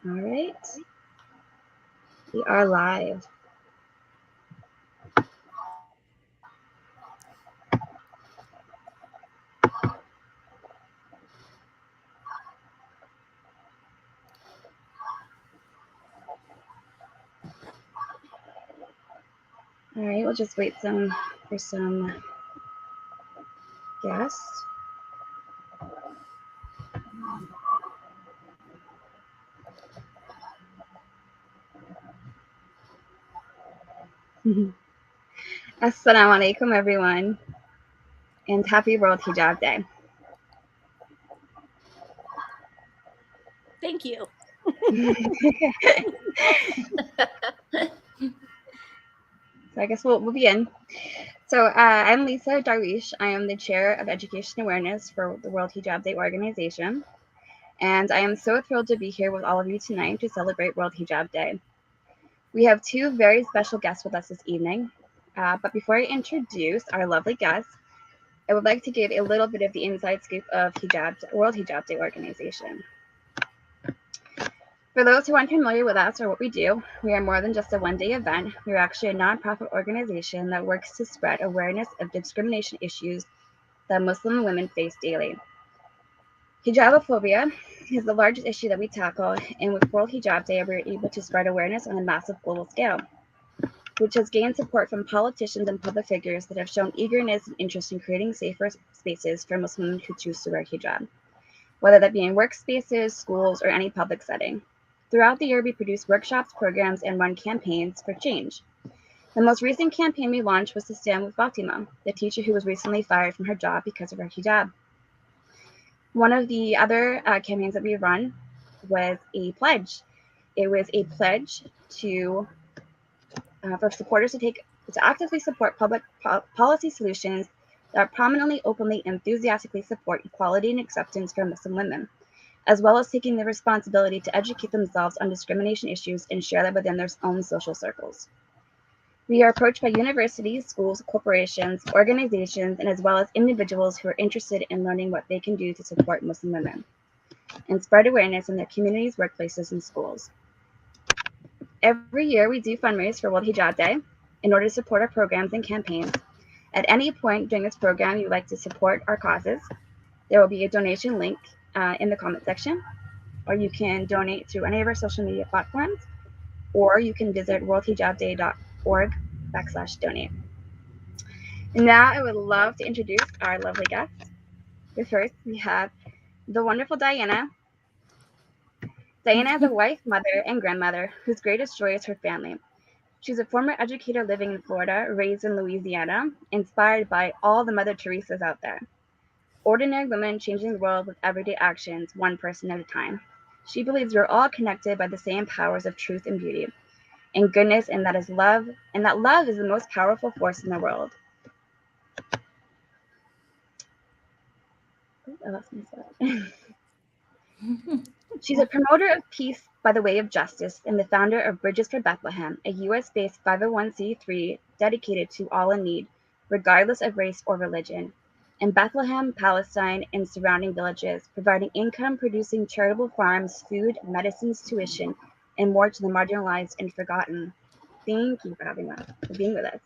All right. We are live. All right, we'll just wait for some guests. Assalamu alaikum, everyone, and happy World Hijab Day. Thank you. So I guess we'll begin. So I'm Lisa Darwish. I am the chair of Education Awareness for the World Hijab Day organization. And I am so thrilled to be here with all of you tonight to celebrate World Hijab Day. We have two very special guests with us this evening. But before I introduce our lovely guests, I would like to give a little bit of the inside scoop of World Hijab Day organization. For those who aren't familiar with us or what we do, we are more than just a one-day event. We're actually a nonprofit organization that works to spread awareness of discrimination issues that Muslim women face daily. Hijabophobia is the largest issue that we tackle, and with World Hijab Day, we're able to spread awareness on a massive global scale, which has gained support from politicians and public figures that have shown eagerness and interest in creating safer spaces for Muslim women who choose to wear hijab, whether that be in workspaces, schools, or any public setting. Throughout the year, we produce workshops, programs, and run campaigns for change. The most recent campaign we launched was to stand with Fatima, the teacher who was recently fired from her job because of her hijab. One of the other campaigns that we run was a pledge. It was a pledge for supporters to actively support public policy solutions that prominently, openly, and enthusiastically support equality and acceptance for Muslim women, as well as taking the responsibility to educate themselves on discrimination issues and share them within their own social circles. We are approached by universities, schools, corporations, organizations, and as well as individuals who are interested in learning what they can do to support Muslim women and spread awareness in their communities, workplaces, and schools. Every year, we do fundraise for World Hijab Day in order to support our programs and campaigns. At any point during this program you would like to support our causes, there will be a donation link in the comment section, or you can donate through any of our social media platforms, or you can visit worldhijabday.org/donate. And now I would love to introduce our lovely guests. But first, we have the wonderful Diana. Diana is a wife, mother, and grandmother whose greatest joy is her family. She's a former educator living in Florida, raised in Louisiana, inspired by all the Mother Teresas out there. Ordinary women changing the world with everyday actions, one person at a time. She believes we're all connected by the same powers of truth and beauty and goodness, and that is love, and that love is the most powerful force in the world. I lost my spot. She's a promoter of peace by the way of justice and the founder of Bridges for Bethlehem, a US-based 501c3 dedicated to all in need, regardless of race or religion, in Bethlehem, Palestine, and surrounding villages, providing income-producing charitable farms, food, medicines, tuition, and more to the marginalized and forgotten. Thank you for being with us.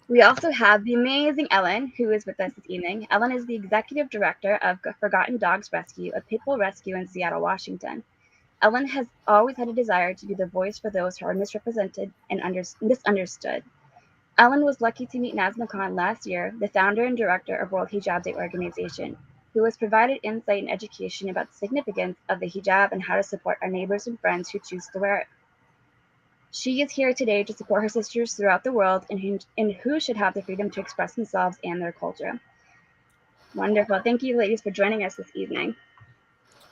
We also have the amazing Ellen, who is with us this evening. Ellen is the executive director of Forgotten Dogs Rescue, a pit bull rescue in Seattle, Washington. Ellen has always had a desire to be the voice for those who are misrepresented and misunderstood. Ellen was lucky to meet Nazma Khan last year, the founder and director of World Hijab Day organization, who was provided insight and education about the significance of the hijab and how to support our neighbors and friends who choose to wear it. She is here today to support her sisters throughout the world and who should have the freedom to express themselves and their culture. Wonderful. Thank you, ladies, for joining us this evening.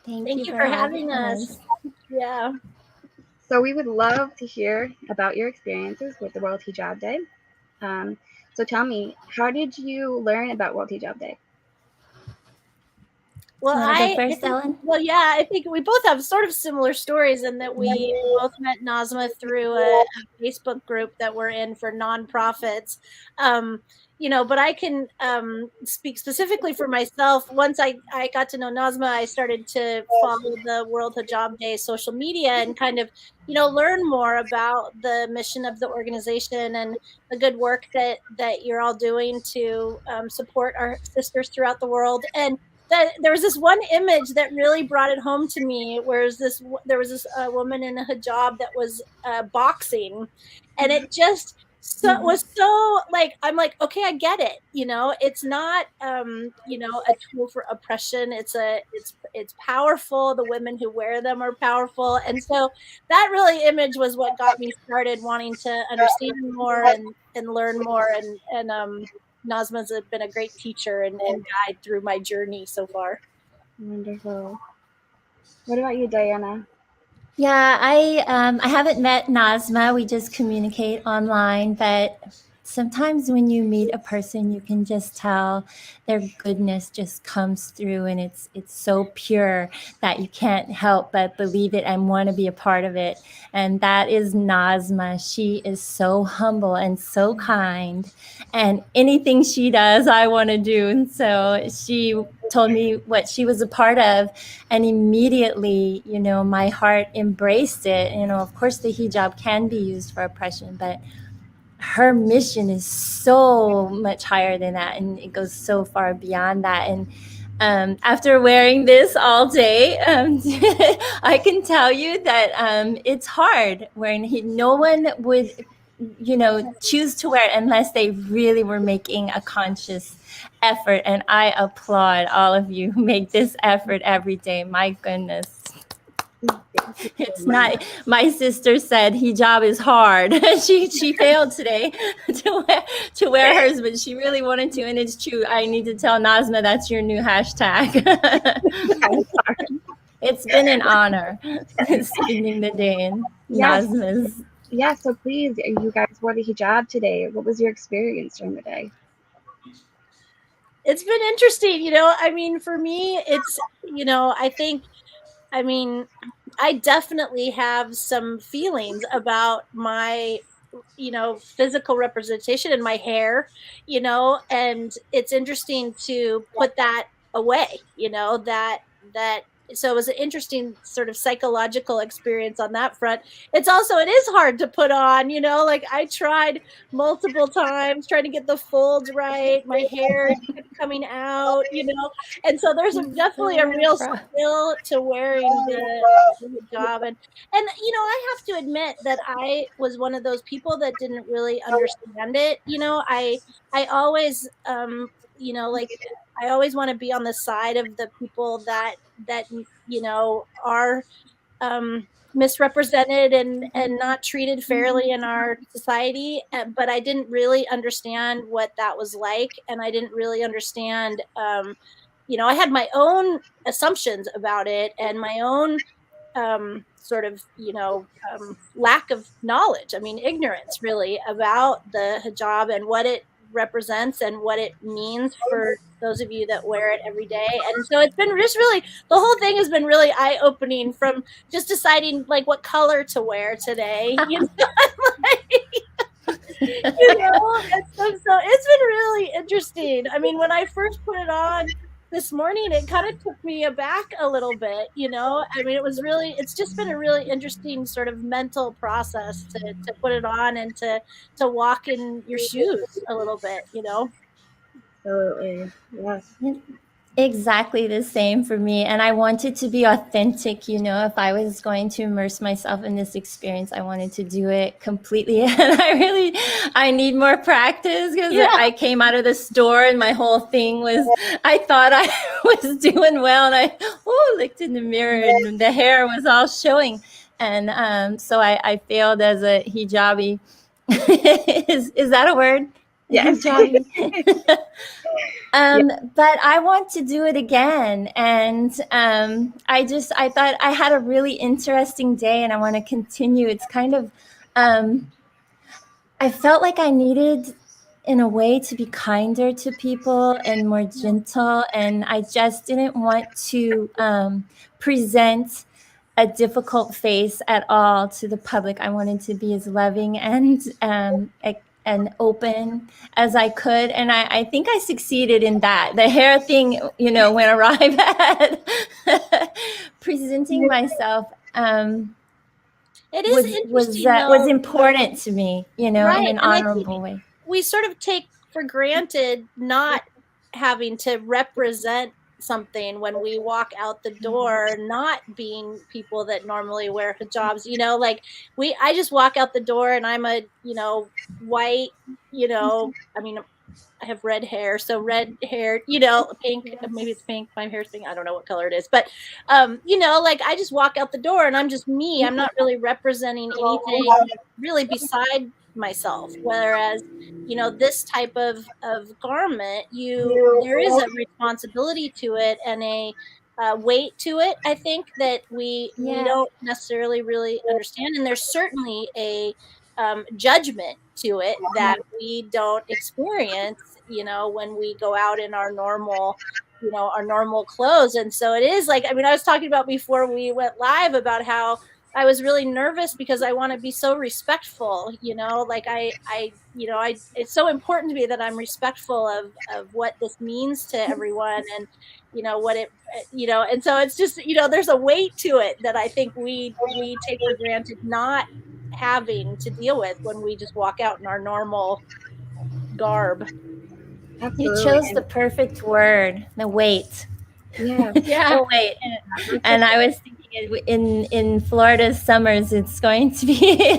Thank you for having us. Yeah. So we would love to hear about your experiences with the World Hijab Day. So tell me, how did you learn about World Hijab Day? Well, I think we both have sort of similar stories in that we both met Nazma through a Facebook group that we're in for nonprofits. but I can speak specifically for myself. Once I got to know Nazma, I started to follow the World Hijab Day social media and kind of, learn more about the mission of the organization and the good work that you're all doing to support our sisters throughout the world. And there was this one image that really brought it home to me, where there was this woman in a hijab that was boxing, and it just was so like, I'm like, okay, I get it. It's not a tool for oppression. It's powerful. The women who wear them are powerful. And so that really image was what got me started wanting to understand more and learn more. And Nazma's been a great teacher and guide through my journey so far. Wonderful. What about you, Diana? Yeah, I haven't met Nazma. We just communicate online, but sometimes when you meet a person, you can just tell their goodness just comes through, and it's so pure that you can't help but believe it and want to be a part of it. And that is Nazma. She is so humble and so kind, and anything she does, I want to do. And so she told me what she was a part of, and immediately, my heart embraced it. Of course the hijab can be used for oppression, but her mission is so much higher than that, and it goes so far beyond that. And after wearing this all day, I can tell you that it's hard wearing. No one would choose to wear it unless they really were making a conscious effort. And I applaud all of you who make this effort every day. My goodness. It's not, my sister said hijab is hard. she failed today to wear hers, but she really wanted to, and it's true. I need to tell Nazma that's your new hashtag. It's been an honor spending the day in Nazma's. Yeah, so please, you guys wore the hijab today. What was your experience during the day? It's been interesting, I mean, for me, it's, I definitely have some feelings about my, physical representation in my hair, and it's interesting to put that away, that so it was an interesting sort of psychological experience on that front. It is hard to put on, like I tried multiple times trying to get the folds right. My hair kept coming out, and so there's definitely a real skill to wearing the hijab. And I have to admit that I was one of those people that didn't really understand it. I always like, I always want to be on the side of the people that are misrepresented and not treated fairly in our society. But I didn't really understand what that was like, and I didn't really understand. I had my own assumptions about it and my own sort of lack of knowledge. I mean, ignorance really about the hijab and what it represents and what it means for those of you that wear it every day. And so it's been just really, the whole thing has been really eye-opening, from just deciding like what color to wear today. So it's been really interesting. I mean, when I first put it on this morning, it kind of took me aback a little bit. I mean, it's just been a really interesting sort of mental process to put it on and to walk in your shoes a little bit. Absolutely. Yes. Exactly the same for me. And I wanted to be authentic. If I was going to immerse myself in this experience, I wanted to do it completely. And I need more practice, because I came out of the store and my whole thing was, I thought I was doing well, and I looked in the mirror and the hair was all showing. And so I failed as a hijabi. Is that a word? Yes. But I want to do it again. And I thought I had a really interesting day, and I want to continue. It's kind of, I felt like I needed, in a way, to be kinder to people and more gentle. And I just didn't want to present a difficult face at all to the public. I wanted to be as loving and and open as I could. And I think I succeeded in that. The hair thing, went awry, but presenting myself it is interesting was important to me, in right? an And I honorable think way. we sort of take for granted not having to represent something when we walk out the door, not being people that normally wear hijabs, like I just walk out the door and I'm a, white, I mean, I have red hair, so red hair, pink, maybe it's pink, my hair's pink, I don't know what color it is, but, like I just walk out the door and I'm just me, I'm not really representing anything really beside myself. Whereas, this type of garment, there is a responsibility to it and a weight to it, I think, that we Yeah. don't necessarily really understand. And there's certainly a judgment to it that we don't experience, when we go out in our normal clothes. And so it is like, I mean, I was talking about before we went live about how I was really nervous because I want to be so respectful, like it's so important to me that I'm respectful of what this means to everyone, and what it, and so it's just, there's a weight to it that I think we take for granted not having to deal with when we just walk out in our normal garb. You Absolutely. chose the perfect word, the weight. Yeah. Yeah. The weight. And I was thinking in Florida's summers, it's going to be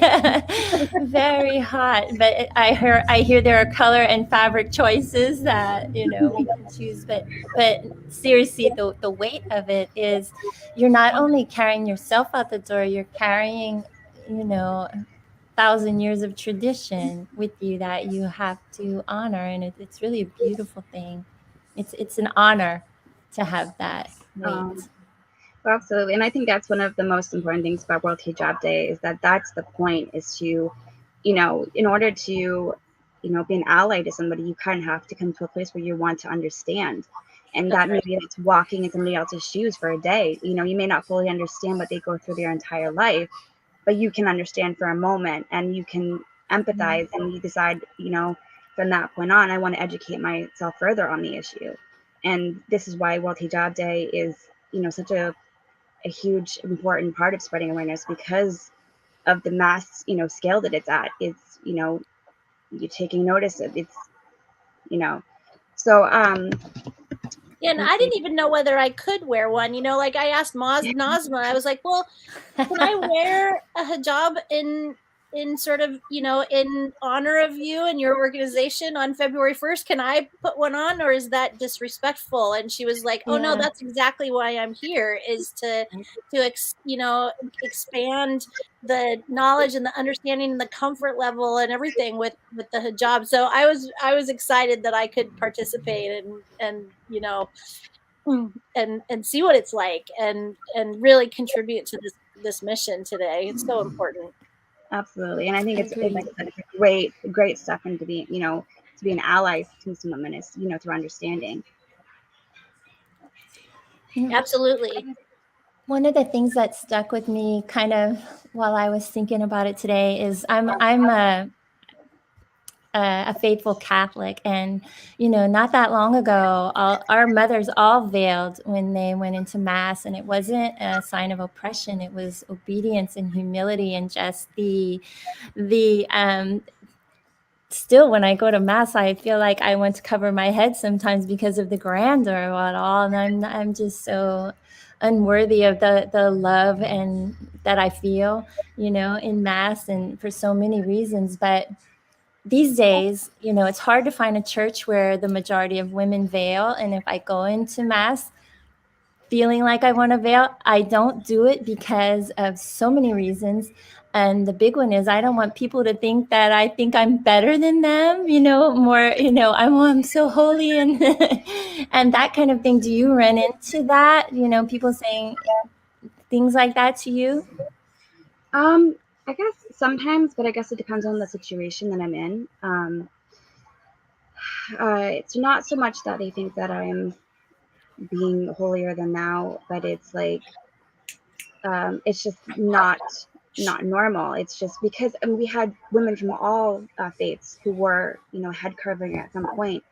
very hot. But I hear there are color and fabric choices that we can choose. But seriously, the weight of it is, you're not only carrying yourself out the door, you're carrying 1,000 years of tradition with you that you have to honor, and it's really a beautiful thing. It's an honor to have that weight. Absolutely. And I think that's one of the most important things about World Hijab Day, is that that's the point, is to, in order to, be an ally to somebody, you kind of have to come to a place where you want to understand. And That's that right. maybe it's walking in somebody else's shoes for a day. You may not fully understand what they go through their entire life, but you can understand for a moment and you can empathize, and you decide, from that point on, I want to educate myself further on the issue. And this is why World Hijab Day is, such a huge important part of spreading awareness, because of the mass scale that it's at. It's you're taking notice of, it's so Yeah, and I didn't even know whether I could wear one. Like I asked Nazma, I was like, well, can I wear a hijab in sort of, in honor of you and your organization on February 1st? Can I put one on, or is that disrespectful? And she was like, oh no, that's exactly why I'm here, is to expand the knowledge and the understanding and the comfort level and everything with the hijab. So I was excited that I could participate and and see what it's like, and really contribute to this mission today. It's so important. Absolutely. And I think it's like I said, it's a great step into being, to be an ally to Muslim women, is, through understanding. Absolutely. One of the things that stuck with me kind of while I was thinking about it today is I'm a faithful Catholic, and not that long ago, our mothers all veiled when they went into Mass, and it wasn't a sign of oppression; it was obedience and humility, and just the still, when I go to Mass, I feel like I want to cover my head sometimes because of the grandeur of it all, and I'm just so unworthy of the love and that I feel, in Mass, and for so many reasons. But these days, it's hard to find a church where the majority of women veil, and if I go into Mass feeling like I want to veil, I don't do it because of so many reasons. And the big one is, I don't want people to think that I think I'm better than them, more, I'm so holy and and that kind of thing. Do you run into that? People saying things like that to you? I guess sometimes, but I guess it depends on the situation that I'm in. It's not so much that they think that I'm being holier than thou, but it's like, it's just not not normal. It's just because we had women from all faiths who were, head covering at some point.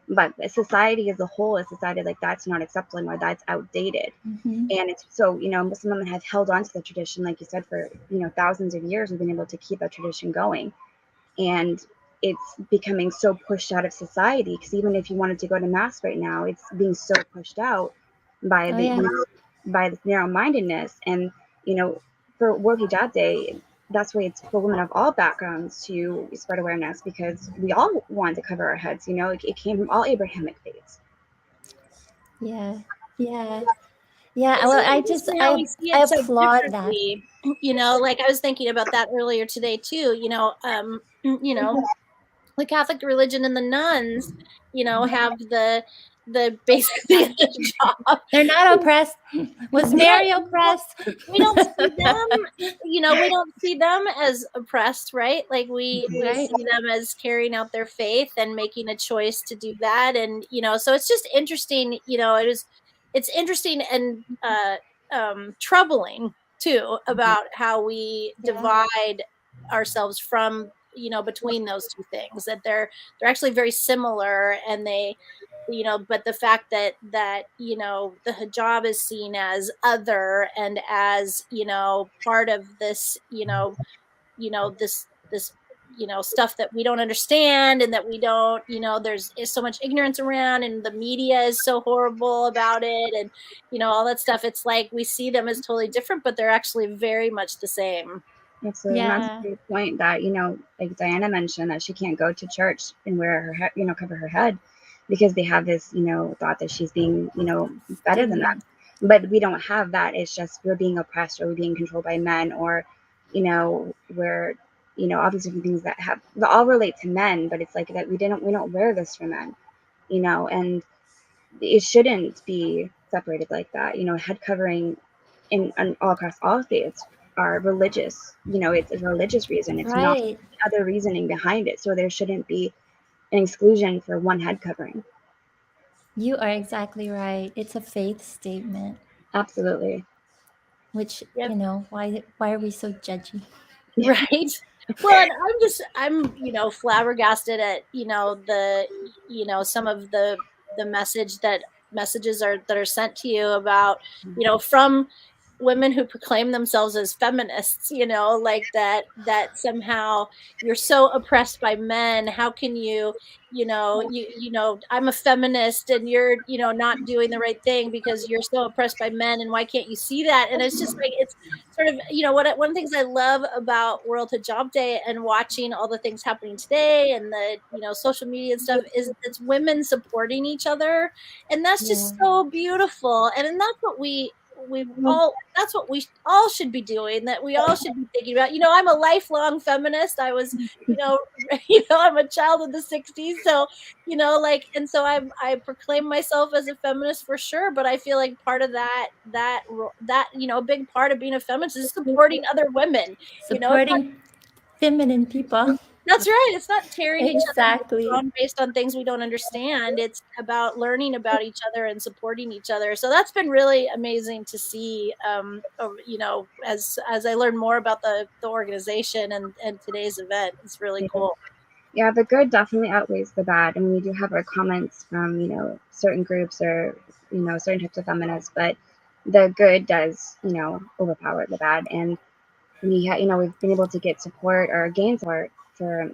But society as a whole has decided like that's not acceptable anymore. That's outdated. Mm-hmm. And it's so, Muslim women have held on to the tradition, like you said, for, thousands of years. We've been able to keep that tradition going. And it's becoming so pushed out of society, because even if you wanted to go to mass right now, it's being so pushed out by by the narrow-mindedness. And, for World Hijab Day, that's why it's for women of all backgrounds to spread awareness, because we all want to cover our heads. It came from all Abrahamic faiths. Yeah. Well, I applaud that. Like I was thinking about that earlier today too. The Catholic religion and the nuns, have the basically the job. They're not oppressed. Was Mary oppressed? We don't see them, we don't see them as oppressed, right? Like we see them as carrying out their faith and making a choice to do that. And, so it's just interesting, it's interesting and troubling too, about how we divide ourselves from, between those two things, that they're actually very similar. And they, but the fact that the hijab is seen as other and as, part of this, this stuff that we don't understand, and that we don't, there's so much ignorance around, and the media is so horrible about it, and, all that stuff. It's like we see them as totally different, but they're actually very much the same. Absolutely. And that's a great point that, like Diana mentioned, that she can't go to church and wear her head, cover her head, because they have this, thought that she's being, better than them. But we don't have that. It's just we're being oppressed, or we're being controlled by men, or, we're, all these different things that all relate to men, but it's like that we don't wear this for men, and it shouldn't be separated like that. Head covering in all across all faiths are religious. It's a religious reason. It's not other reasoning behind it. So there shouldn't be an exclusion for one head covering. You are exactly right. It's a faith statement. Absolutely. Which, why are we so judgy? Right. Well, I'm flabbergasted at, some of the messages that are sent to you about, from women who proclaim themselves as feminists, like that somehow you're so oppressed by men. How can you, I'm a feminist and you're, not doing the right thing because you're so oppressed by men, and why can't you see that? And it's just like, it's sort of, one of the things I love about World Hijab Day and watching all the things happening today and the, social media and stuff, is it's women supporting each other. And that's just so beautiful. And that's what that's what we all should be doing, that we all should be thinking about. I'm a lifelong feminist. I was, I'm a child of the 60s. So, and so I proclaim myself as a feminist for sure. But I feel like part of that, a big part of being a feminist is supporting other women, supporting feminine people. That's right. It's not tearing each other down based on things we don't understand. It's about learning about each other and supporting each other. So that's been really amazing to see, as I learn more about the organization and today's event. It's really cool. Yeah, the good definitely outweighs the bad. And we do have our comments from, certain groups or, certain types of feminists, but the good does, overpower the bad. And we've been able to get support or gain support for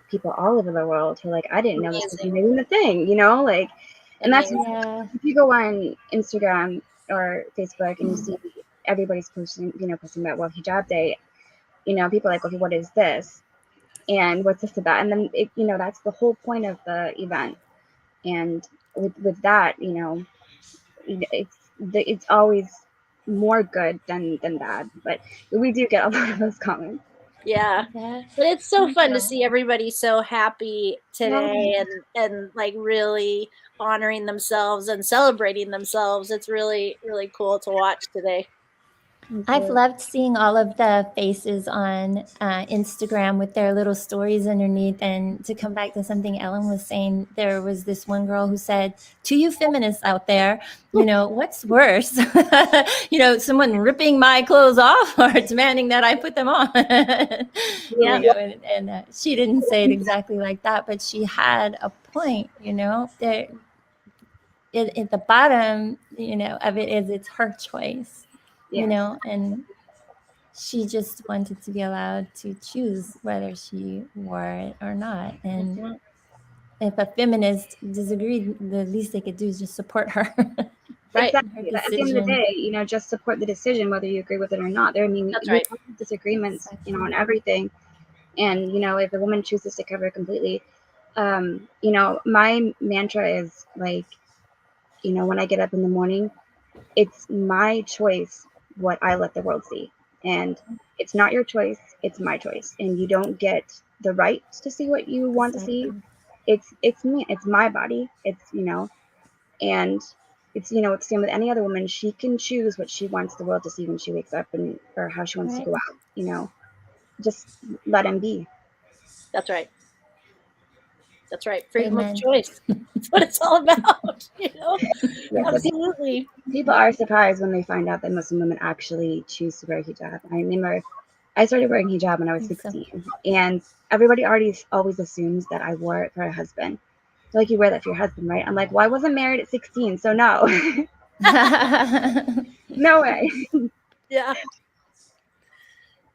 people all over the world who are like, I didn't know this was even the thing, and that's if you go on Instagram or Facebook and you see everybody's posting about World Hijab Day, people are like, okay, what is this? And what's this about? And then that's the whole point of the event. And with that, it's always more good than bad, but we do get a lot of those comments. Yeah. But it's so fun to see everybody so happy today and like really honoring themselves and celebrating themselves. It's really, really cool to watch today. I've loved seeing all of the faces on Instagram with their little stories underneath. And to come back to something Ellen was saying, there was this one girl who said, to you feminists out there, what's worse? Someone ripping my clothes off or demanding that I put them on. And she didn't say it exactly like that, but she had a point, there. At the bottom, of it is it's her choice. And she just wanted to be allowed to choose whether she wore it or not. And if a feminist disagreed, the least they could do is just support her. Right. Exactly. At the end of the day, just support the decision, whether you agree with it or not. That's right. We have disagreements, on everything. And, if a woman chooses to cover it completely, my mantra is like, when I get up in the morning, it's my choice what I let the world see. And it's not your choice, it's my choice. And you don't get the right to see what you want to see. It's me, it's my body. It's, and it's, it's the same with any other woman. She can choose what she wants the world to see when she wakes up or how she wants to go out, just let him be. That's right. That's right. Freedom of choice. That's what it's all about. Absolutely. People are surprised when they find out that Muslim women actually choose to wear hijab. I remember I started wearing hijab when I was 16, and everybody always assumes that I wore it for a husband. So like, you wear that for your husband, right? I'm like, well, I wasn't married at 16, so no. No way. Yeah.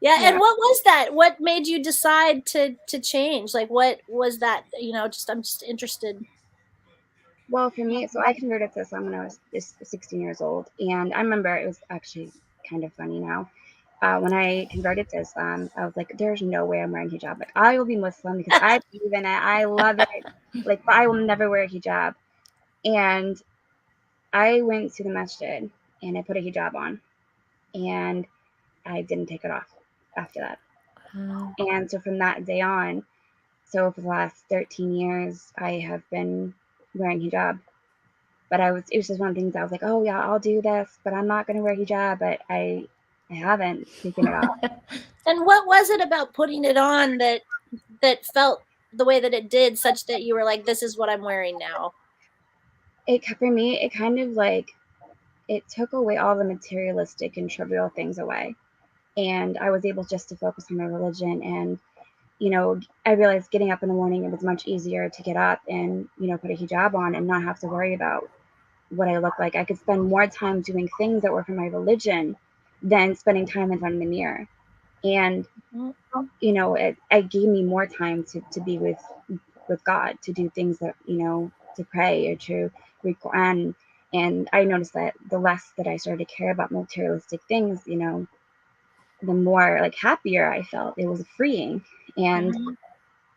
And what was that? What made you decide to change? Like, what was that? I'm just interested. Well, for me, so I converted to Islam when I was 16 years old. And I remember it was actually kind of funny now. When I converted to Islam, I was like, there's no way I'm wearing hijab. Like, I will be Muslim because I believe in it. I love it. Like, I will never wear a hijab. And I went to the masjid and I put a hijab on. And I didn't take it off after that. And so from that day on, so for the last 13 years, I have been wearing hijab. But it was just one of the things I was like, oh yeah, I'll do this, but I'm not going to wear hijab. But I haven't taken it off. And what was it about putting it on that felt the way that it did, such that you were like, this is what I'm wearing now? For me, it kind of like, it took away all the materialistic and trivial things away. And I was able just to focus on my religion. And, I realized getting up in the morning, it was much easier to get up and, put a hijab on and not have to worry about what I look like. I could spend more time doing things that were for my religion than spending time in front of the mirror. And, it gave me more time to be with God, to do things that, to pray or to read Quran. And I noticed that the less that I started to care about materialistic things, the more like happier I felt. It was freeing. And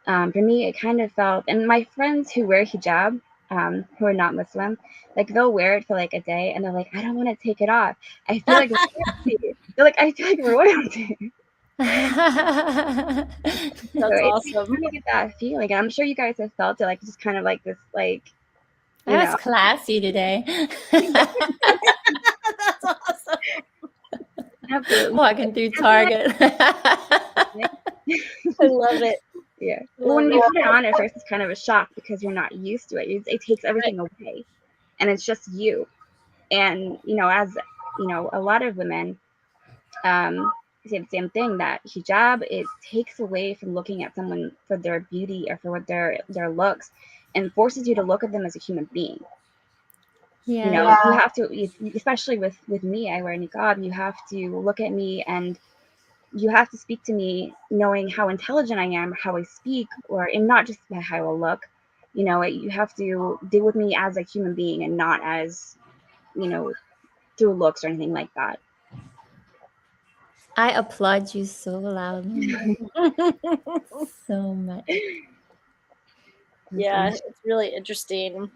for me, it kind of felt, and my friends who wear hijab, who are not Muslim, like they'll wear it for like a day and they're like, I don't want to take it off. I feel like royalty. They're like, I feel like royalty. That's awesome. You get that feeling. And I'm sure you guys have felt it, like just kind of like this, like, that was classy today. That's awesome. Absolutely. Walking through Target. I love it. Yeah. Well, when you put it on at first, it's kind of a shock because you're not used to it. It takes everything away, and it's just you. And as a lot of women say the same thing, that hijab, it takes away from looking at someone for their beauty or for what their looks, and forces you to look at them as a human being. Yeah. You have to, especially with me, I wear niqab. You have to look at me and you have to speak to me knowing how intelligent I am, how I speak, and not just how I look. You have to deal with me as a human being and not as, through looks or anything like that. I applaud you so loudly. So much. Yeah, it's really interesting.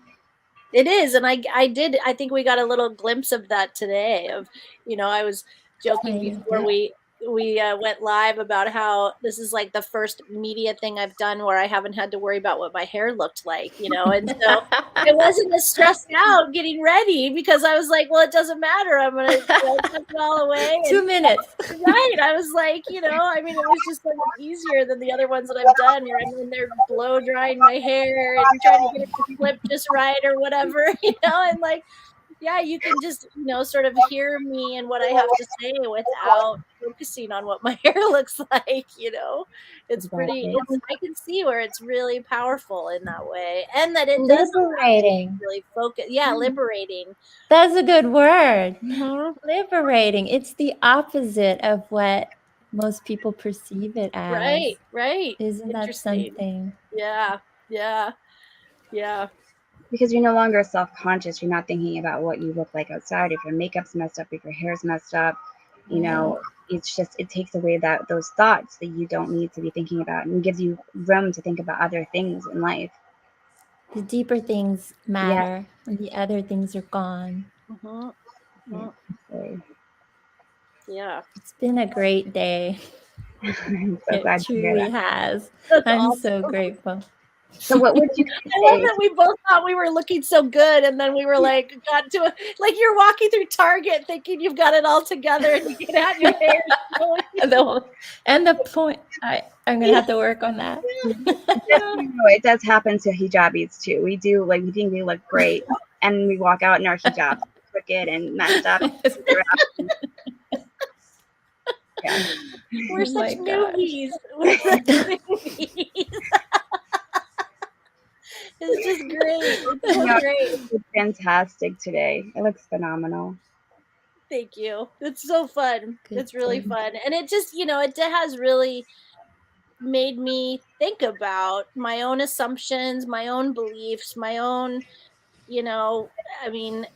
It is. And I think we got a little glimpse of that today. I was joking before we went live about how this is like the first media thing I've done where I haven't had to worry about what my hair looked like, you know, and so I wasn't as stressed out getting ready because I was like, well, it doesn't matter. I'm going to tuck it all away. 2 minutes. Right. I was like, you know, I mean, it was just so much easier than the other ones that I've done where I'm in there blow drying my hair and trying to get it to flip just right or whatever, you know, and like, yeah, you can just, you know, sort of hear me and what I have to say without focusing on what my hair looks like, you know. It's pretty, I can see where it's really powerful in that way. And that it does liberating. Really focus. Yeah, liberating. That's a good word. Mm-hmm. Liberating. It's the opposite of what most people perceive it as. Right. Isn't that something? Yeah. Because you're no longer self-conscious. You're not thinking about what you look like outside. If your makeup's messed up, if your hair's messed up, you know, it's just, it takes away those thoughts that you don't need to be thinking about, and gives you room to think about other things in life. The deeper things matter, and the other things are gone. Yeah. It's been a great day. I'm so glad it truly has. That's I'm awesome. so grateful. So what would you say? I love that we both thought we were looking so good, and then we were like, got to like you're walking through Target thinking you've got it all together, and you get out your hair. And the point, I'm gonna have to work on that. It does happen to hijabis too. We do, like, we think we look great, and we walk out in our hijabs crooked and messed up. Yeah. We're such newbies. We're such newbies. It's just great. It's so great. It's fantastic today. It looks phenomenal. Thank you. It's so fun. It's really fun. And it just, you know, it has really made me think about my own assumptions, my own beliefs, my own, you know, I mean,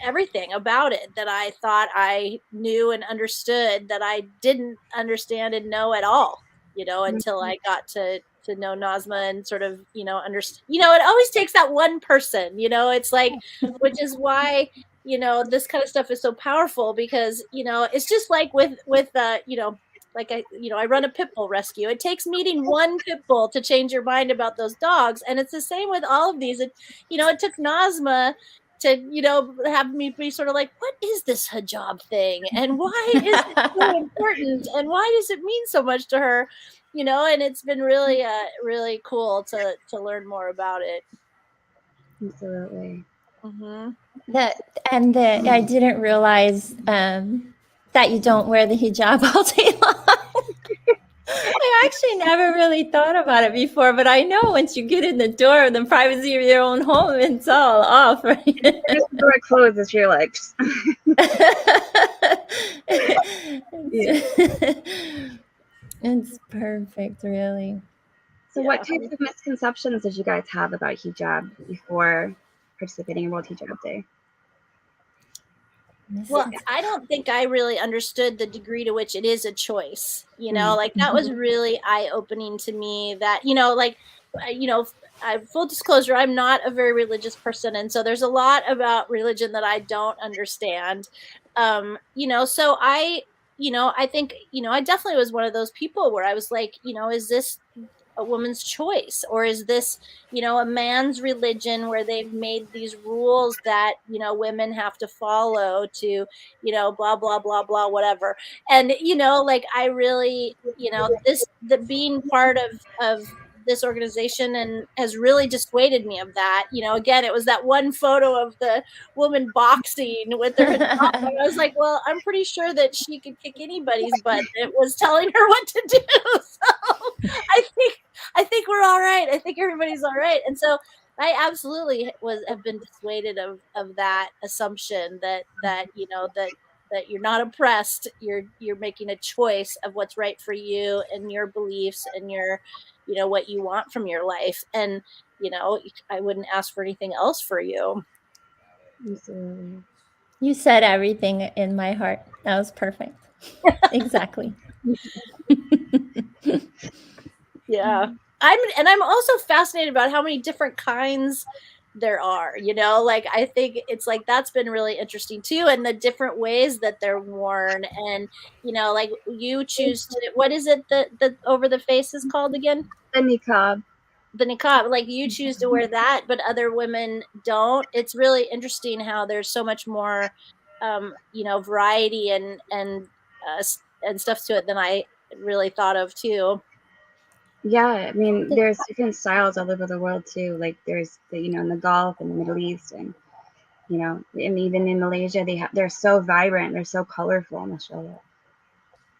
everything about it that I thought I knew and understood that I didn't understand and know at all, you know, until I got to know Nazma and sort of, you know, understand, you know, it always takes that one person, you know, it's like, which is why, you know, this kind of stuff is so powerful because, you know, it's just like with you know, like I run a pit bull rescue. It takes meeting one pit bull to change your mind about those dogs. And it's the same with all of these. It, you know, it took Nazma to, you know, have me be sort of like, what is this hijab thing? And why is it so important? And why does it mean so much to her? You know, and it's been really, really cool to learn more about it. Absolutely. I didn't realize that you don't wear the hijab all day long. I actually never really thought about it before, but I know once you get in the door of the privacy of your own home, it's all off, right? The door closes, you're like... It's perfect, really. So what types of misconceptions did you guys have about hijab before participating in World Hijab Day? Well, I don't think I really understood the degree to which it is a choice, you know, like that was really eye-opening to me that, you know, like, you know, full disclosure, I'm not a very religious person. And so there's a lot about religion that I don't understand. You know, so you know, I think, you know, I definitely was one of those people where I was like, you know, is this a woman's choice, or is this, you know, a man's religion where they've made these rules that, you know, women have to follow to, you know, blah blah blah blah whatever. And you know, like I really, you know, the being part of this organization and has really dissuaded me of that. You know, again, it was that one photo of the woman boxing with her hijab. I was like, well, I'm pretty sure that she could kick anybody's butt that was telling her what to do. So I think we're all right. I think everybody's all right. And so I absolutely have been dissuaded of that assumption that you know that you're not oppressed. You're making a choice of what's right for you and your beliefs and your, you know, what you want from your life. And, you know, I wouldn't ask for anything else for you. Absolutely. You said everything in my heart. That was perfect. Exactly. Yeah. I'm also fascinated about how many different kinds there are, like I think it's like that's been really interesting too, and the different ways that they're worn, and like you choose to, what is it that the over the face is called again? The niqab. The niqab, like you choose to wear that, but other women don't. It's really interesting how there's so much more, variety and stuff to it than I really thought of too. Yeah, I mean, there's different styles all over the world too. Like there's the, in the Gulf and the Middle East, and and even in Malaysia, they're so vibrant, they're so colorful, mashallah.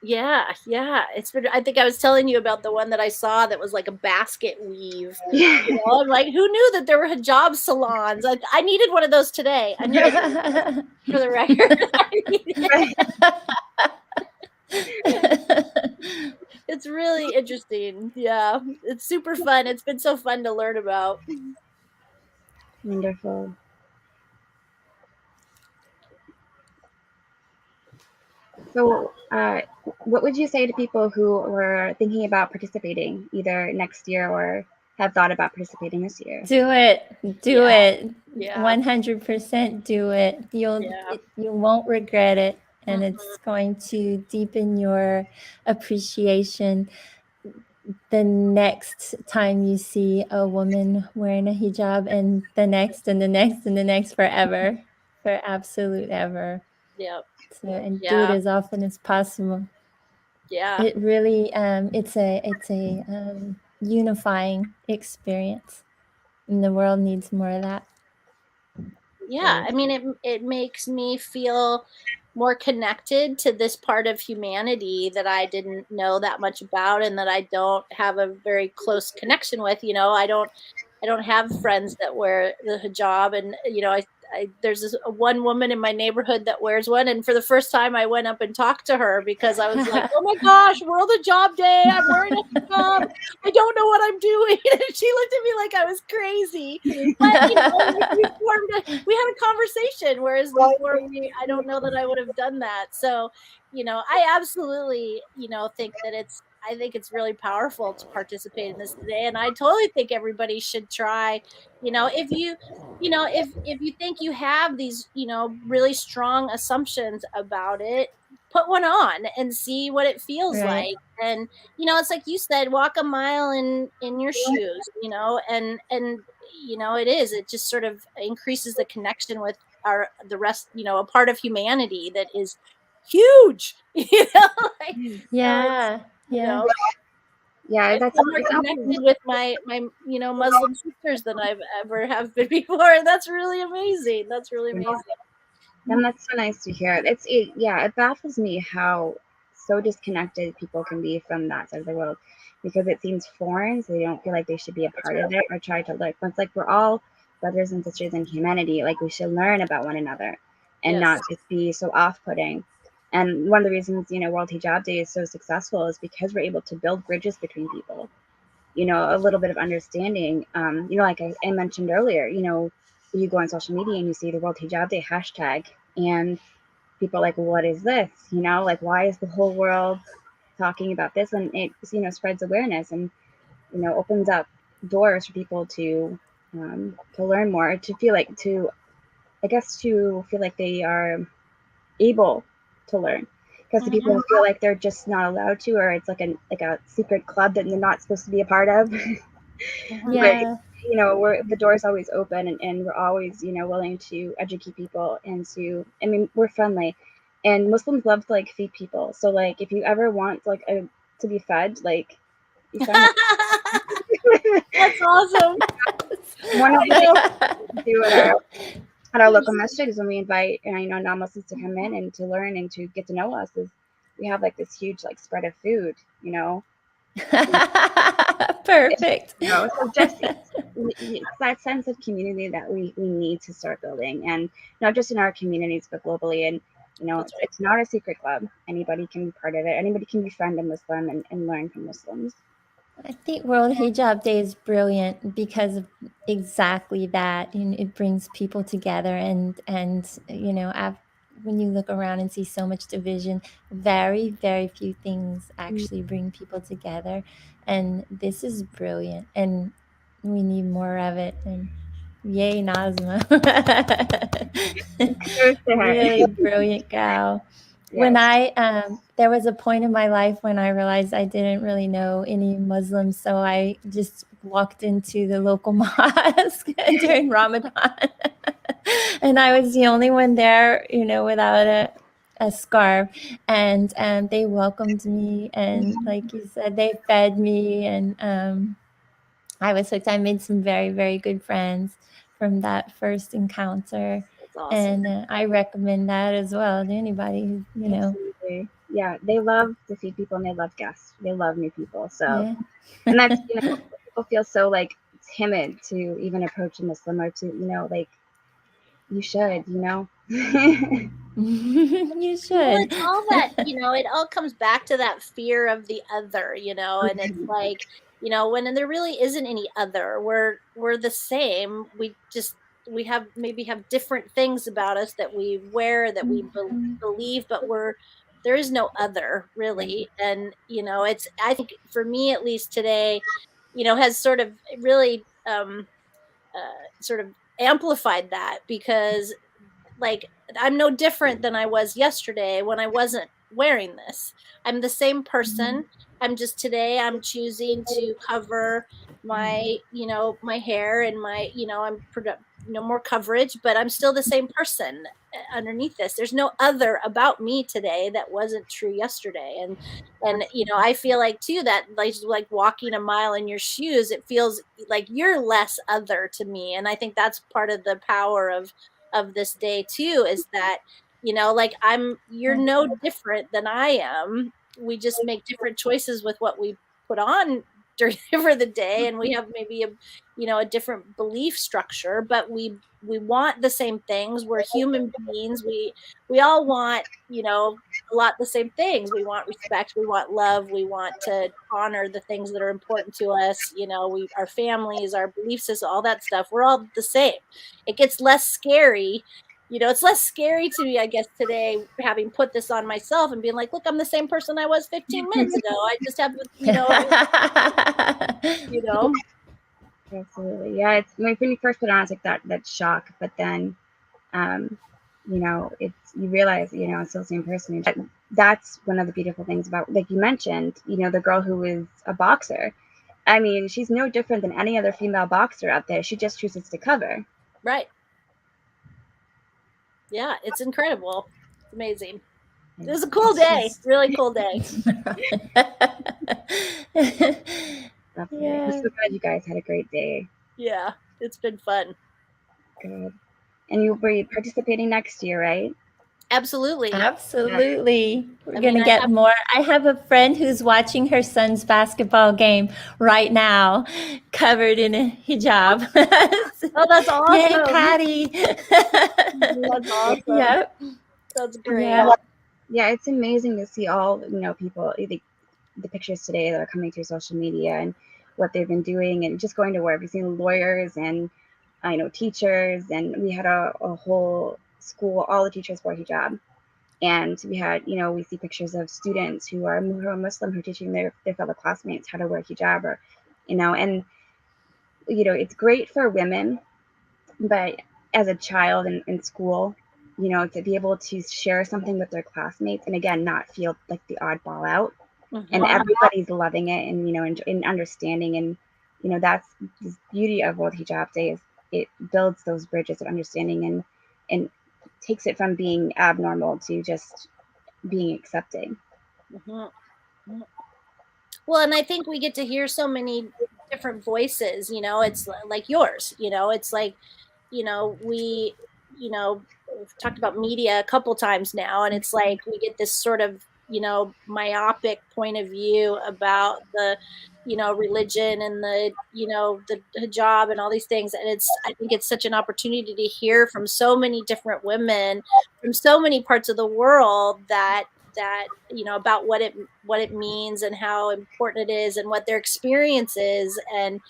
Yeah, yeah. It's been, I think I was telling you about the one that I saw that was like a basket weave. Yeah. I'm like, who knew that there were hijab salons? I needed one of those today. I needed for the record. It's really interesting. Yeah. It's super fun. It's been so fun to learn about. Wonderful. So, what would you say to people who were thinking about participating either next year or have thought about participating this year? Do it. Do it. Yeah. 100% do it. You won't regret it, and it's going to deepen your appreciation the next time you see a woman wearing a hijab, and the next and the next and the next, forever, for absolute ever. Yep. So, and do it as often as possible. Yeah. It really it's a unifying experience, and the world needs more of that. Yeah, I mean, it makes me feel more connected to this part of humanity that I didn't know that much about, and that I don't have a very close connection with. I don't have friends that wear the hijab, and there's this one woman in my neighborhood that wears one, and for the first time I went up and talked to her because I was like, oh my gosh, World Hijab Day, I'm wearing a hijab, I don't know what I'm doing. And she looked at me like I was crazy, but we had a conversation, whereas before I don't know that I would have done that. So I absolutely think that I think it's really powerful to participate in this today, and I totally think everybody should try. If you think you have these really strong assumptions about it, put one on and see what it feels like. And it's like you said, walk a mile in your shoes, and it just sort of increases the connection with the rest, a part of humanity that is huge. Yeah. Yeah, that's more connected with my Muslim sisters than I've ever have been before, and that's really amazing. That's really amazing. And that's so nice to hear. It baffles me how so disconnected people can be from that side of the world, because it seems foreign, so they don't feel like they should be a part of it or try to look. But it's like we're all brothers and sisters in humanity. Like we should learn about one another and not just be so off-putting. And one of the reasons, World Hijab Day is so successful is because we're able to build bridges between people. A little bit of understanding. Like I mentioned earlier, you go on social media and you see the World Hijab Day hashtag, and people are like, well, what is this? Like, why is the whole world talking about this? And it, spreads awareness and, opens up doors for people to learn more, to feel like, to feel like they are able to learn. Because the people who feel like they're just not allowed to, or it's like a secret club that they're not supposed to be a part of. Yeah. But, the door's always open, and we're always, willing to educate people, and we're friendly, and Muslims love to like feed people. So like, if you ever want like to be fed, like, you find that's awesome. One of the things we do at our local masjid is when we invite non-Muslims to come in and to learn and to get to know us, is we have like this huge like spread of food, Perfect. So just it's that sense of community that we need to start building, and not just in our communities but globally. And it's not a secret club. Anybody can be part of it. Anybody can befriend a Muslim and learn from Muslims. I think World Hijab Day is brilliant because of exactly that. It brings people together, and when you look around and see so much division, very, very few things actually bring people together. And this is brilliant, and we need more of it. And Yay, Nazma. to her. Really brilliant gal. When there was a point in my life when I realized I didn't really know any Muslims, so I just walked into the local mosque during Ramadan. And I was the only one there, without a scarf. And they welcomed me. And like you said, they fed me. And I was hooked. I made some very, very good friends from that first encounter. That's awesome. And I recommend that as well to anybody who, Absolutely. Yeah, they love to see people and they love guests. They love new people. So, Yeah. and that's, people feel so like timid to even approach a Muslim or to, like, you should, You should. Well, it's all that, it all comes back to that fear of the other, and it's like, when there really isn't any other, we're the same. We maybe have different things about us that we wear, that we believe, but there is no other really. And, I think for me, at least today, has sort of really, sort of amplified that, because like I'm no different than I was yesterday when I wasn't wearing this. I'm the same person. I'm just today I'm choosing to cover my, my hair and my, more coverage, but I'm still the same person underneath this. There's no other about me today that wasn't true yesterday. And I feel like too that like walking a mile in your shoes, it feels like you're less other to me. And I think that's part of the power of this day too, is that like you're no different than I am. We just make different choices with what we put on for the day, and we have maybe a different belief structure, but we want the same things. We're human beings. We all want a lot the same things. We want respect, we want love, we want to honor the things that are important to us, our families, our belief system, all that stuff. We're all the same. It gets less scary. It's less scary to me, I guess, today, having put this on myself and being like, look, I'm the same person I was 15 minutes ago. I just have, Absolutely. Yeah, it's when you first put it on, it's like that shock, but then it's, you realize, it's still the same person. That's one of the beautiful things about, like you mentioned, the girl who is a boxer. I mean, she's no different than any other female boxer out there. She just chooses to cover. Right. Yeah, it's incredible. It's amazing. It was a cool day. Really cool day. Yeah. I'm so glad you guys had a great day. Yeah, it's been fun. Good. And you'll be participating next year, right? Absolutely. Absolutely. We're going to get more. I have a friend who's watching her son's basketball game right now, covered in a hijab. Oh, that's awesome. Yay, Patty. That's awesome. Yep. That's great. Yeah, it's amazing to see all, people, the pictures today that are coming through social media and what they've been doing and just going to work. We've seen lawyers and I know teachers, and we had a whole school, all the teachers wore hijab. And we had, we see pictures of students who are Muslim who are teaching their fellow classmates how to wear hijab, or, and, it's great for women, but as a child in school, to be able to share something with their classmates and again, not feel like the oddball out, and everybody's loving it and, and understanding. And, that's the beauty of World Hijab Day, is it builds those bridges of understanding and takes it from being abnormal to just being accepting. Well, and I think we get to hear so many different voices, it's like yours, it's like, we've talked about media a couple times now, and it's like we get this sort of, myopic point of view about the, religion and the, the hijab and all these things. And I think it's such an opportunity to hear from so many different women from so many parts of the world that about what it means and how important it is and what their experience is. And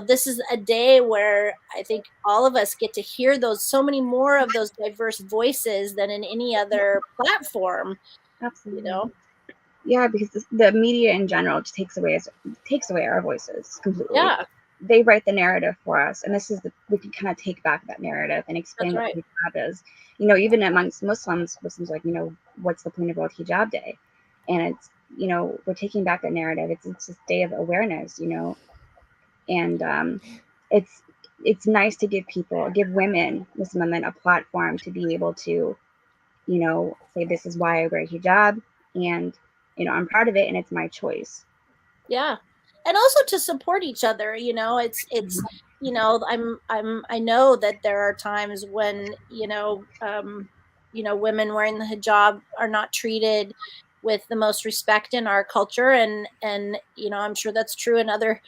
this is a day where I think all of us get to hear so many more of those diverse voices than in any other platform. Absolutely. Yeah, because the media in general just takes away our voices completely. Yeah. they write the narrative for us, and we can kind of take back that narrative and explain what hijab is. You know, even amongst Muslims like, you know, what's the point of World Hijab Day? And it's, you know, we're taking back that narrative. It's this day of awareness, you know, and it's nice to give women, Muslim women, a platform to be able to, you know, say, this is why I wear hijab, and, you know, I'm proud of it, and it's my choice. Yeah. And also to support each other, you know, it's, you know, I know that there are times when, you know, women wearing the hijab are not treated with the most respect in our culture. And, you know, I'm sure that's true in other,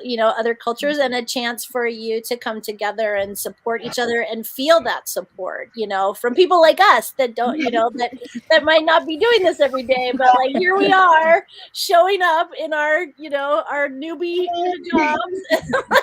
you know, other cultures, and a chance for you to come together and support each other and feel that support, you know, from people like us that don't, you know, that might not be doing this every day, but like, here we are showing up in our, you know, our newbie jobs,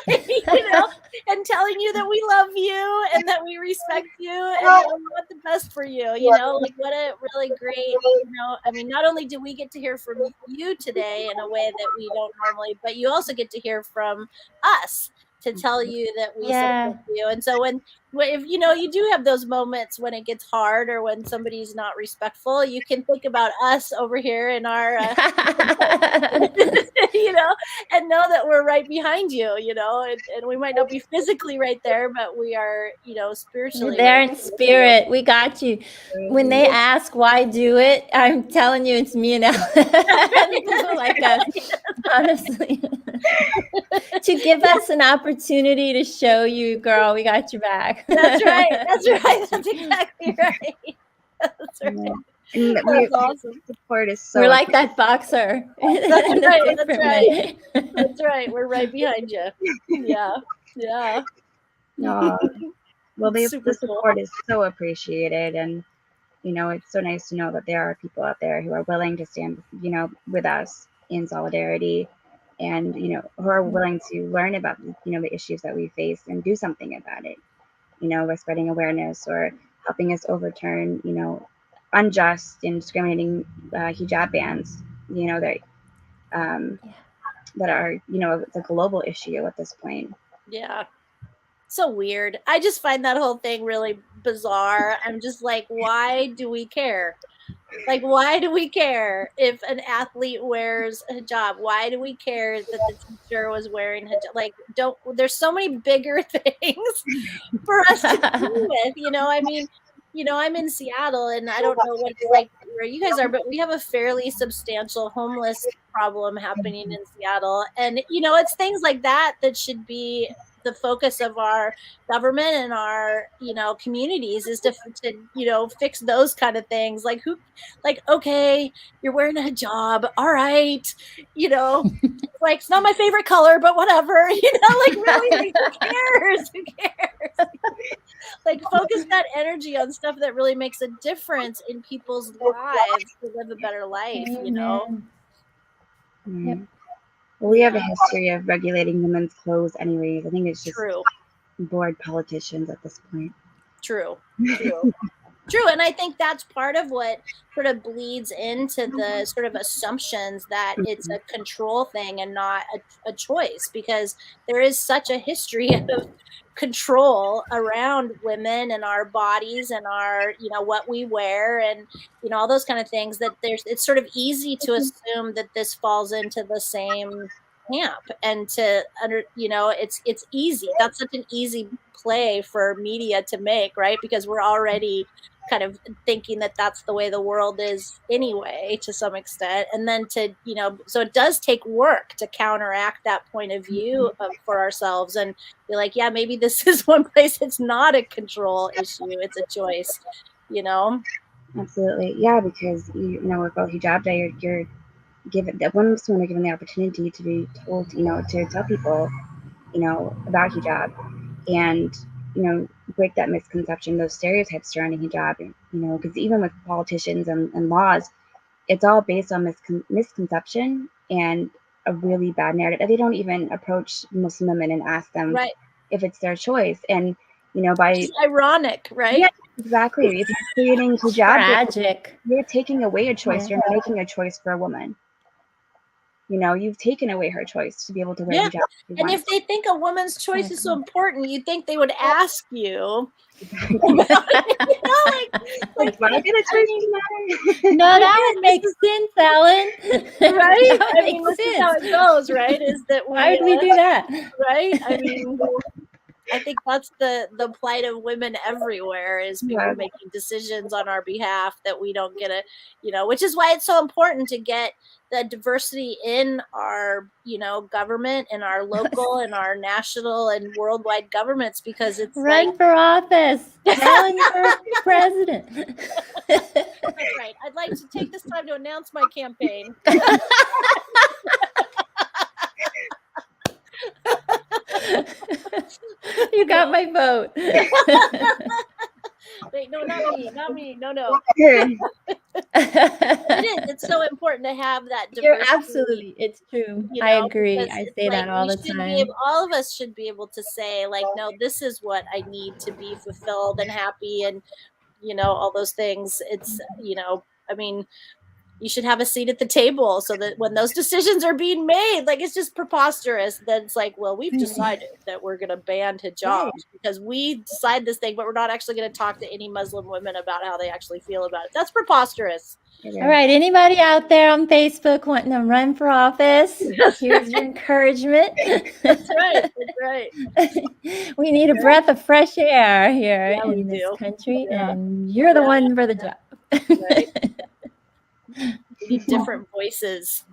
you know, and telling you that we love you and that we respect you and that we want the best for you, you know, like what a really great, you know, I mean, not only do we get to hear from you today in a way that we don't normally, but you also get to hear from us to tell you that we support you. And so when if, you know, you do have those moments when it gets hard or when somebody's not respectful, you can think about us over here in our, you know, and know that we're right behind you, you know, and we might not be physically right there, but we are, you know, spiritually there in spirit. We got you. When they ask why do it, I'm telling you, it's me and Ellen. People like us, honestly. To give us an opportunity to show you, girl, we got your back. That's right. That's right. That's exactly right. That's right. That's awesome. Support is so. We're like that boxer. That's right. That's right. That's right. We're right behind you. Yeah. Yeah. Well, the support is so appreciated, and, you know, it's so nice to know that there are people out there who are willing to stand, you know, with us in solidarity, and, you know, who are willing to learn about, you know, the issues that we face and do something about it, you know, by spreading awareness or helping us overturn, you know, unjust and discriminating hijab bans, you know, that are, you know, it's a global issue at this point. Yeah. So weird. I just find that whole thing really bizarre. I'm just like, why do we care? Like, why do we care if an athlete wears a hijab? Why do we care that the teacher was wearing hijab? Like, there's so many bigger things for us to deal with, you know? I mean, you know, I'm in Seattle, and I don't know what it's like where you guys are, but we have a fairly substantial homeless problem happening in Seattle. And, you know, it's things like that should be the focus of our government and our, you know, communities, is to you know, fix those kind of things. Like, okay, you're wearing a hijab, all right, you know, like, it's not my favorite color, but whatever, you know, like, really, who cares? Like, focus that energy on stuff that really makes a difference in people's lives to live a better life, you know. Yep. Well, we have a history of regulating women's clothes anyways. I think it's just bored politicians at this point. True. And I think that's part of what sort of bleeds into the sort of assumptions that it's a control thing and not a choice, because there is such a history of control around women and our bodies and our, you know, what we wear and, you know, all those kind of things, that it's sort of easy to assume that this falls into the same camp, and you know, it's easy. That's such an easy play for media to make, right? Because we're already kind of thinking that that's the way the world is anyway, to some extent. And then to, you know, so it does take work to counteract that point of view for ourselves and be like, yeah, maybe this is one place it's not a control issue, it's a choice, you know? Absolutely. Yeah, because, you know, with World Hijab Day, you're given, that women are given the opportunity to be told, you know, to tell people, you know, about hijab, and, you know, break that misconception, those stereotypes surrounding hijab, you know, because even with politicians and laws, it's all based on misconception and a really bad narrative. They don't even approach Muslim women and ask them if it's their choice. And, you know, it's ironic, right? Yeah, exactly. If you're creating hijab, tragic. You're taking away a choice. You're making a choice for a woman. you've taken away her choice to be able to wear hijab. And if they think a woman's choice is so important, you'd think they would ask you. Like, why get a choice matter? No, that would make sense, Alan. Right? I mean, this is how it goes, right? Is that why would we do that? Right? I mean, I think that's the plight of women everywhere, is people making decisions on our behalf that we don't get which is why it's so important to get the diversity in our, government, in our local and our national and worldwide governments, because it's run for office, run for president. That's right. I'd like to take this time to announce my campaign. You got my vote. Wait, no, not me. No. It is. It's so important to have that diversity. Absolutely, it's true. I agree. I say that all the time. All of us should be able to say, like, no, this is what I need to be fulfilled and happy, and all those things. It's I mean, you should have a seat at the table so that when those decisions are being made, like, it's just preposterous that it's like, well, we've decided that we're going to ban hijab because we decide this thing, but we're not actually going to talk to any Muslim women about how they actually feel about it. That's preposterous. All right, anybody out there on Facebook wanting to run for office, here's your encouragement. That's right. We need a breath of fresh air here in this country, and you're the one for the job. Right. We need different voices.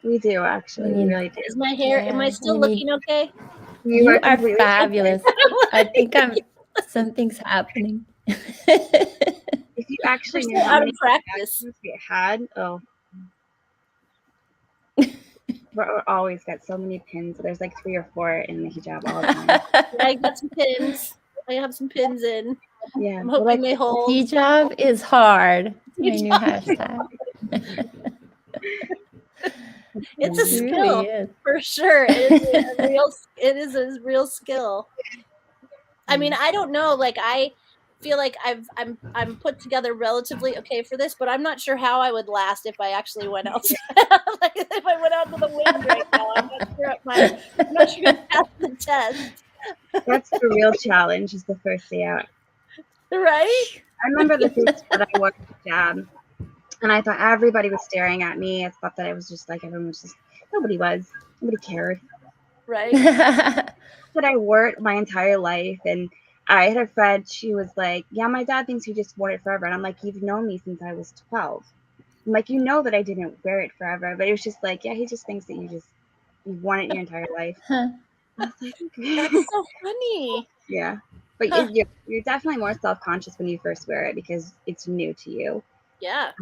We do, actually. We really do. Is my hair, am I still looking okay? You are fabulous. I think something's happening. If you actually knew how many practice we had, we're always got so many pins. There's like 3 or 4 in the hijab all the time. I got some pins. I have some pins in. Yeah, I'm hoping they hold. Hijab is hard. My new hashtag. It's a skill, really for sure. It is a real skill. I mean, I don't know. Like, I feel like I'm put together relatively okay for this, but I'm not sure how I would last if I actually went outside. Like, if I went out to the wind right now, I'm not sure I'd pass the test. That's the real challenge, is the first day out. Right? I remember the first that I wore hijab, and I thought everybody was staring at me. I thought that I was just like, everyone was just, nobody cared. Right. But I wore it my entire life, and I had a friend, she was like, yeah, my dad thinks you just wore it forever. And I'm like, you've known me since I was 12. I'm like, that I didn't wear it forever. But it was just like, yeah, he just thinks that you've worn it your entire life. I was like, okay. That's so funny. Yeah. But you're definitely more self-conscious when you first wear it because it's new to you. Yeah.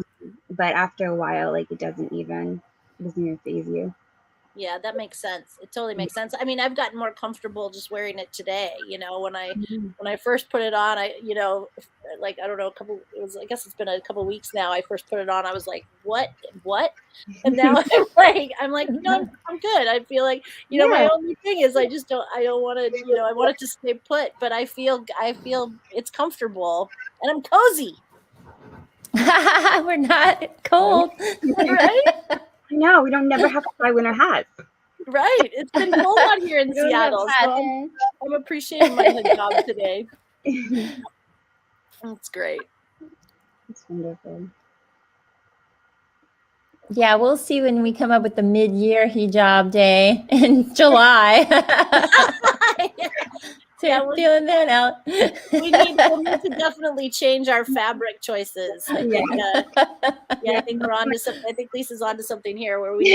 But after a while, like, it doesn't even faze you. Yeah, that makes sense. It totally makes sense. I mean, I've gotten more comfortable just wearing it today. When I first put it on, I don't know, I guess it's been a couple of weeks now. I first put it on, I was like, what? And now I'm like, no, I'm good. I feel like, my only thing is I don't want to, I want it to stay put, but I feel it's comfortable and I'm cozy. We're not cold. Right? No, we don't never have to buy winter hats. Right. It's been cold out here in Seattle, so I'm appreciating my hijab today. That's great. It's wonderful. Yeah, we'll see when we come up with the mid-year hijab day in July. So you're feeling that out. We'll need to definitely change our fabric choices. I think, I think we're on to something. I think Lisa's on to something here where we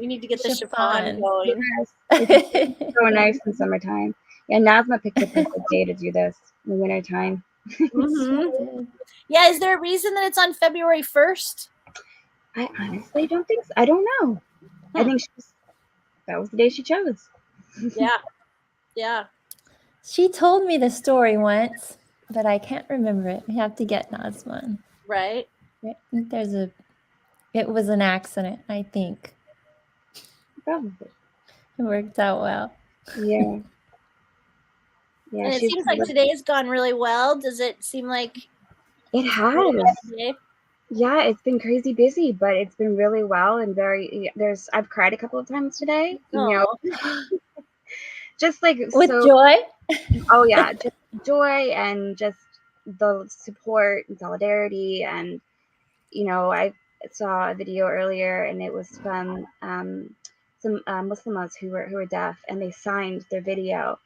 need to get the chiffon going. It's so nice in summertime. Yeah, Nazma picked a perfect day to do this in the wintertime. Mm-hmm. Yeah, is there a reason that it's on February 1st? I honestly don't think so. I don't know. I think that was the day she chose. Yeah. She told me the story once, but I can't remember it. We have to get Nazma. Right. I think it was an accident, I think. Probably. It worked out well. Yeah. And it seems like today has gone really well. Does it seem like it has? Yeah, it's been crazy busy, but it's been really well and I've cried a couple of times today, Oh, just like With so. joy? Oh yeah, just joy and just the support and solidarity. And I saw a video earlier, and it was from some Muslims who were deaf, and they signed their video,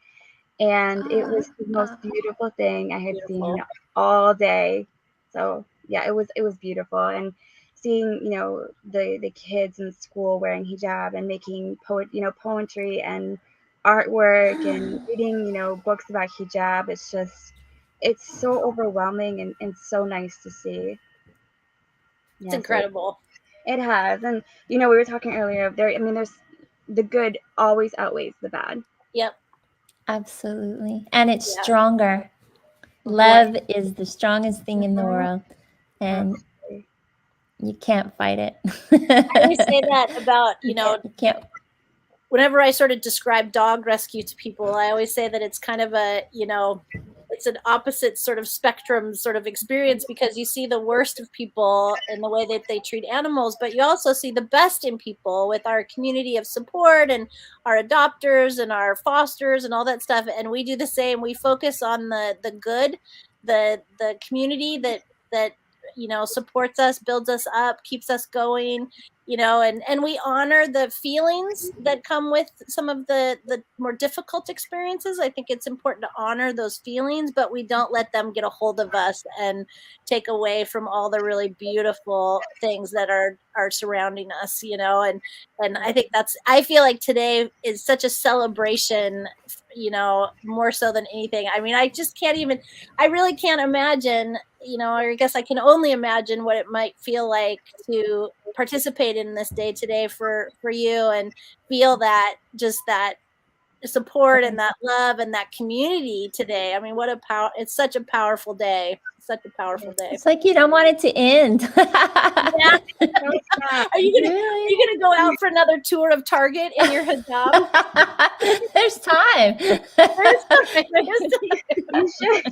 and it was the most beautiful thing I had seen beautiful. all day. So yeah, it was beautiful. And seeing the kids in school wearing hijab and making poetry and artwork and reading books about hijab, it's so overwhelming and so nice to see. It's Yeah, so incredible. it has. And we were talking earlier, there's the good always outweighs the bad. Yep. Absolutely. And it's Yeah. stronger. Right. Love is the strongest thing in the world, and Absolutely. you can't fight it. I always say that about, You can't. whenever I sort of describe dog rescue to people, I always say that it's kind of it's an opposite sort of spectrum sort of experience, because you see the worst of people in the way that they treat animals, but you also see the best in people with our community of support and our adopters and our fosters and all that stuff. And we do the same. We focus on the good, the community that supports us, builds us up, keeps us going, and we honor the feelings that come with some of the more difficult experiences. I think it's important to honor those feelings, but we don't let them get a hold of us and take away from all the really beautiful things that are surrounding us, and I feel like today is such a celebration, more so than anything. I mean, I really can't imagine, or I guess I can only imagine what it might feel like to participate in this day today for you, and feel that support and that love and that community today. I mean, what a power, it's such a powerful day. Such a powerful day. It's like you don't want it to end. Yeah. So sad. Are Really? you gonna go out for another tour of Target in your hijab? There's time. There's time. You should.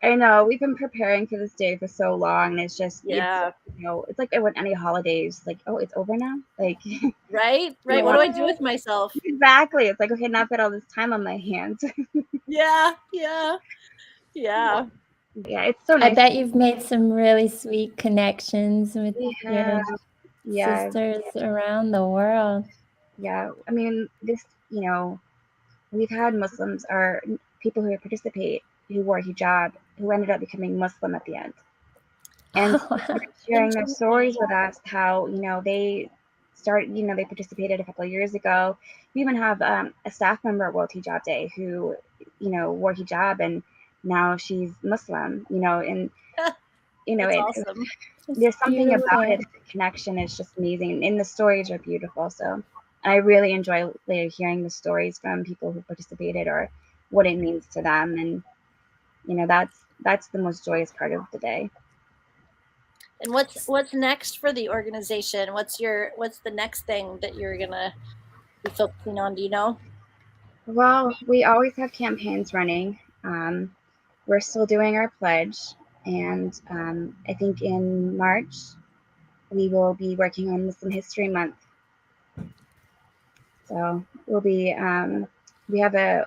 I know we've been preparing for this day for so long, and Yeah. it's like with any holidays, like, oh, it's over now, like. Right. What do I do with myself? Exactly. It's like, okay, now I've got all this time on my hands. Yeah. Yeah, it's so I nice. bet you've made some really sweet connections with Yeah, your yeah, sisters around the world. yeah. I mean, we've had Muslims or people who participate who wore hijab who ended up becoming Muslim at the end, and sharing their stories with us, how they started, they participated a couple of years ago. We even have a staff member at World Hijab Day who wore hijab, and now she's Muslim, and That's awesome. there's something Beautiful. about it. The connection is just amazing, and the stories are beautiful. So I really enjoy hearing the stories from people who participated or what it means to them, and that's the most joyous part of the day. And what's next for the organization? What's the next thing that you're gonna be focusing on? Do you know? Well, we always have campaigns running. We're still doing our pledge, and I think in March we will be working on Muslim History Month. So we have a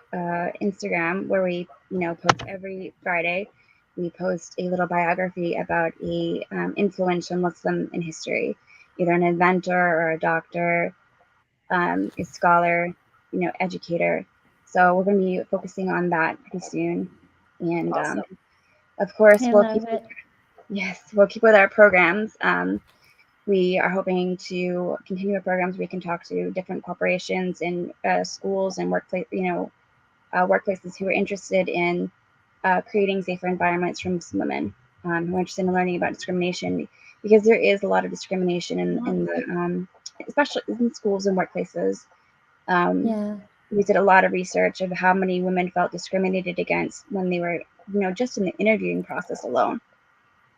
Instagram where we post every Friday. We post a little biography about a influential Muslim in history, either an inventor or a doctor, a scholar, educator. So we're going to be focusing on that pretty soon, and Awesome. of course I we'll love keep it. we'll keep with our programs. We are hoping to continue our programs. We can talk to different corporations and schools and workplaces who are interested in creating safer environments for Muslim women who are interested in learning about discrimination, because there is a lot of discrimination in the especially in schools and workplaces. Yeah. We did a lot of research of how many women felt discriminated against when they were, just in the interviewing process alone.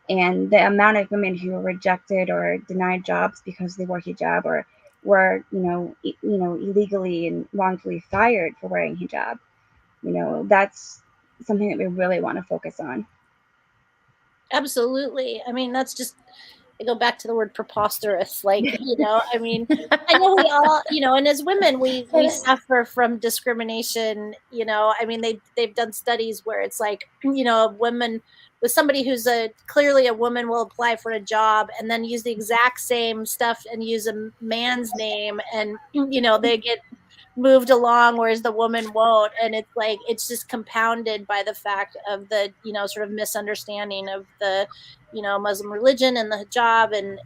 And the amount of women who were rejected or denied jobs because they wore hijab, or were, illegally and wrongfully fired for wearing hijab, that's something that we really want to focus on. Absolutely. I mean, that's just, I go back to the word preposterous. Like, I mean, I know we all, and as women, we suffer from discrimination. I mean, they've done studies where it's like, a woman with somebody who's clearly a woman will apply for a job and then use the exact same stuff and use a man's name, and they get moved along, whereas the woman won't. And it's like, it's just compounded by the fact of the, sort of misunderstanding of the, Muslim religion and the hijab. And,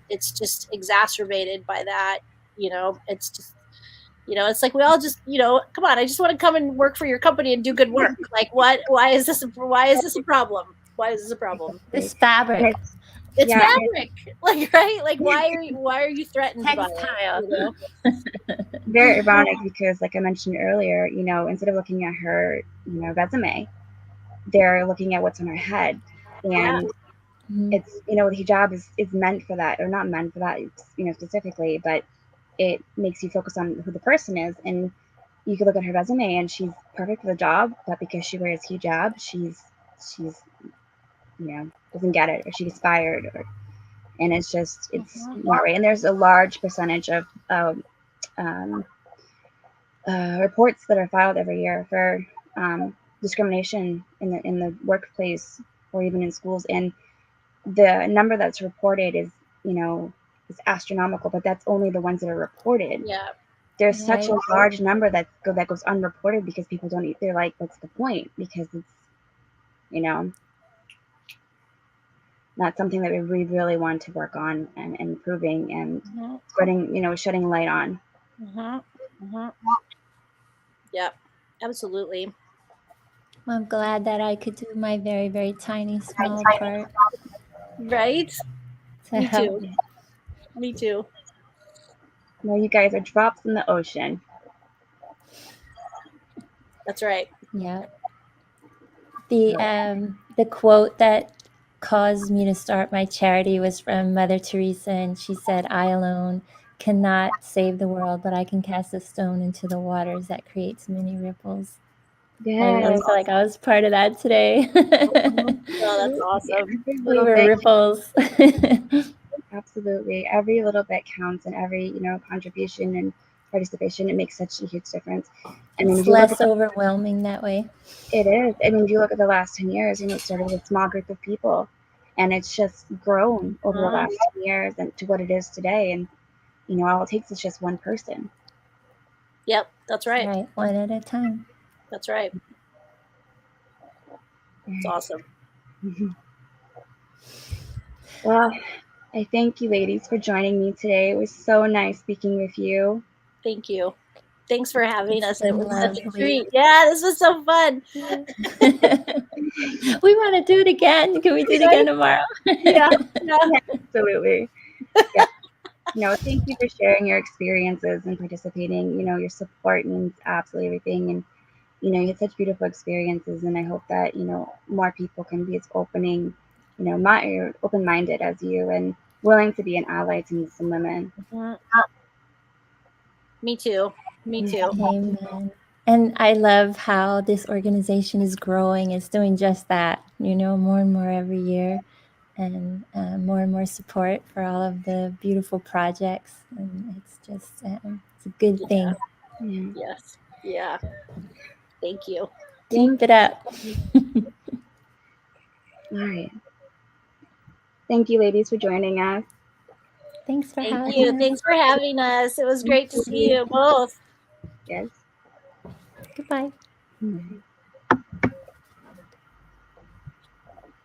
it's just exacerbated by that. It's just, it's like, we all just, come on, I just want to come and work for your company and do good work. Like, why is this a problem? Why is this a problem? This fabric. It's fabric, like, right? Like, why are you threatened by it? Very ironic, because like I mentioned earlier, instead of looking at her, resume, they're looking at what's on her head. And it's, the hijab is meant for that, or not meant for that, specifically, but it makes you focus on who the person is. And you could look at her resume and she's perfect for the job, but because she wears hijab, she's doesn't get it, or she's fired, and it's not right. And there's a large percentage of reports that are filed every year for discrimination in the workplace or even in schools, and the number that's reported is astronomical, but that's only the ones that are reported. There's such a large number that goes unreported because people don't. They're like, what's the point? Because it's not something that we really want to work on and improving and shedding light on. Yep, absolutely. Well, I'm glad that I could do my very, very tiny, small part. Right? Me too. Me too. Well, you guys are drops in the ocean. That's right. Yeah. The quote that caused me to start my charity was from Mother Teresa, and she said, "I alone cannot save the world, but I can cast a stone into the waters that creates many ripples." Yeah, I really feel like I was part of that today. Oh, that's awesome. We were ripples. Absolutely. Every little bit counts, and every, contribution and participation, it makes such a huge difference. I mean, it's less overwhelming that way. It is. I mean, if you look at the last 10 years, it started with a small group of people, and it's just grown over the last 10 years and to what it is today. And, all it takes is just one person. Yep, that's right. Right, one at a time. That's right. It's awesome. Well, I thank you, ladies, for joining me today. It was so nice speaking with you. Thank you. Thanks for having us. It was such a treat. Yeah, this was so fun. We want to do it again. Can we do it again tomorrow? Yeah, absolutely. Yeah. Thank you for sharing your experiences and participating. Your support means absolutely everything. And, you had such beautiful experiences. And I hope that, more people can be as open-minded as you, and willing to be an ally to Muslim women. Me too. Me too. Amen. And I love how this organization is growing. It's doing just that, more and more every year, and more and more support for all of the beautiful projects. And it's just, it's a good thing. Yeah. Yes. Yeah. Thank you. Keep it up. All right. Thank you, ladies, for joining us. Thanks for having us. Thanks for having us. It was great to see you both. Yes. Goodbye. Mm-hmm.